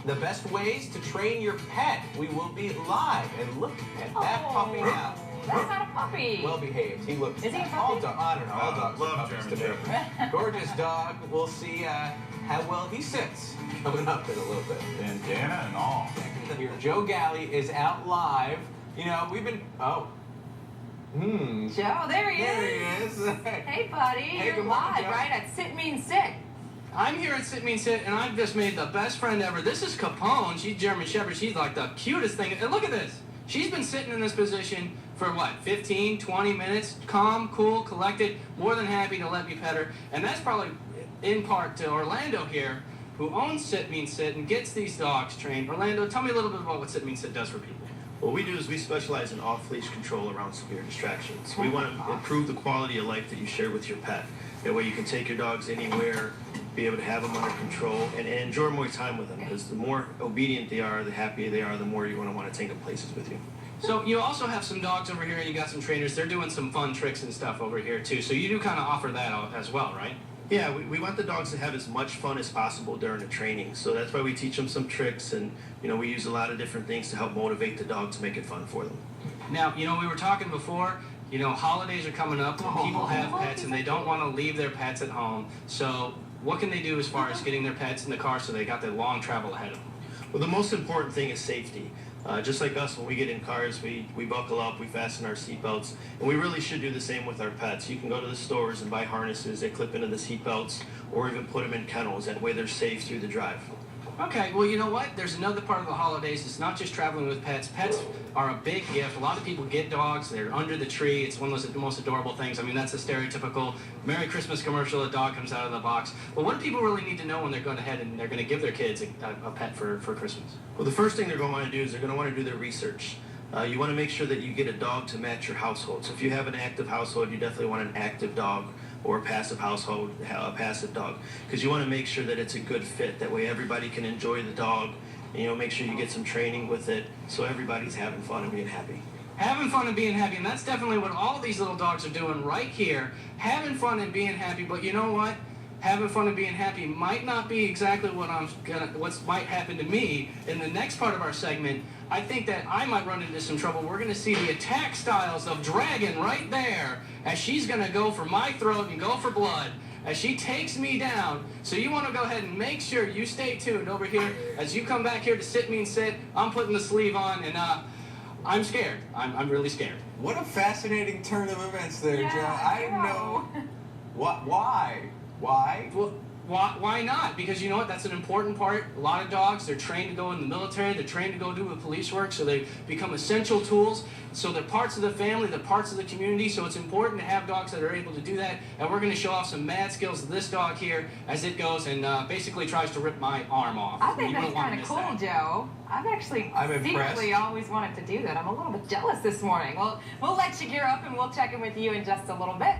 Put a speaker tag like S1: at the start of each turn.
S1: the best ways to train your pet. We will be live, and look at that puppy now.
S2: That's not a puppy.
S1: Well behaved. He looks.
S2: Is he a puppy?
S1: All dog. I don't know. All dogs are
S3: love
S1: puppies
S3: German
S1: to me. Gorgeous dog. We'll see how well he sits coming up in a little bit.
S3: Bandana and all.
S1: Here, Joe Galley is out live. You know, we've been. Oh.
S2: Joe, there he
S1: There
S2: is.
S1: he is.
S2: Hey, buddy.
S1: Hey,
S2: You're
S1: good morning,
S2: live,
S1: Joe.
S2: right? At Sit Means Sit.
S4: I'm here at Sit Means Sit, and I've just made the best friend ever. This is Capone. She's German Shepherd. She's like the cutest thing. And look at this. She's been sitting in this position for what, 15, 20 minutes? Calm, cool, collected, more than happy to let me pet her. And that's probably in part to Orlando here, who owns Sit Means Sit and gets these dogs trained. Orlando, tell me a little bit about what Sit Means Sit does for people.
S5: What we do is we specialize in off-leash control around severe distractions. We want to improve the quality of life that you share with your pet. That way you can take your dogs anywhere, be able to have them under control, and enjoy more time with them. Because the more obedient they are, the happier they are, the more you're going to want to take them places with you.
S4: So you also have some dogs over here, and you got some trainers. They're doing some fun tricks and stuff over here too. So you do kind of offer that out as well, right?
S5: Yeah, we want the dogs to have as much fun as possible during the training. So that's why we teach them some tricks, and we use a lot of different things to help motivate the dog to make it fun for them.
S4: Now, we were talking before, holidays are coming up, and people have pets, and they don't want to leave their pets at home. So what can they do as far as getting their pets in the car so they got that long travel ahead of them?
S5: Well, the most important thing is safety. Just like us, when we get in cars, we buckle up, we fasten our seatbelts, and we really should do the same with our pets. You can go to the stores and buy harnesses that clip into the seatbelts, or even put them in kennels. That way they're safe through the drive.
S4: Okay, well, you know what? There's another part of the holidays. It's not just traveling with pets. Pets are a big gift. A lot of people get dogs. They're under the tree. It's one of the most adorable things. I mean, that's a stereotypical Merry Christmas commercial. A dog comes out of the box. But what do people really need to know when they're going ahead and they're going to give their kids a pet for Christmas?
S5: Well, the first thing they're going to want to do is they're going to want to do their research. You want to make sure that you get a dog to match your household. So if you have an active household, you definitely want an active dog, or a passive household, a passive dog, because you want to make sure that it's a good fit. That way everybody can enjoy the dog, and make sure you get some training with it so everybody's having fun and being happy.
S4: Having fun and being happy, and that's definitely what all these little dogs are doing right here, having fun and being happy. But you know what? Having fun and being happy might not be exactly what might happen to me in the next part of our segment. I think that I might run into some trouble. We're going to see the attack styles of Dragon right there, as she's going to go for my throat and go for blood as she takes me down. So you want to go ahead and make sure you stay tuned over here as you come back here to Sit Means Sit. I'm putting the sleeve on, and I'm scared. I'm really scared.
S1: What a fascinating turn of events there,
S2: Yeah,
S1: Joe. I didn't know. What? Why? Why?
S4: Well, why not? Because you know what? That's an important part. A lot of dogs, they're trained to go in the military. They're trained to go do the police work. So they become essential tools. So they're parts of the family. They're parts of the community. So it's important to have dogs that are able to do that. And we're going to show off some mad skills of this dog here as it goes and basically tries to rip my arm off.
S2: I think
S4: You
S2: that's
S4: don't wanna
S2: kind of
S4: miss
S2: cool,
S4: that.
S2: Joe. I'm
S1: impressed.
S2: secretly always wanted to do that. I'm a little bit jealous this morning. Well, we'll let you gear up and we'll check in with you in just a little bit.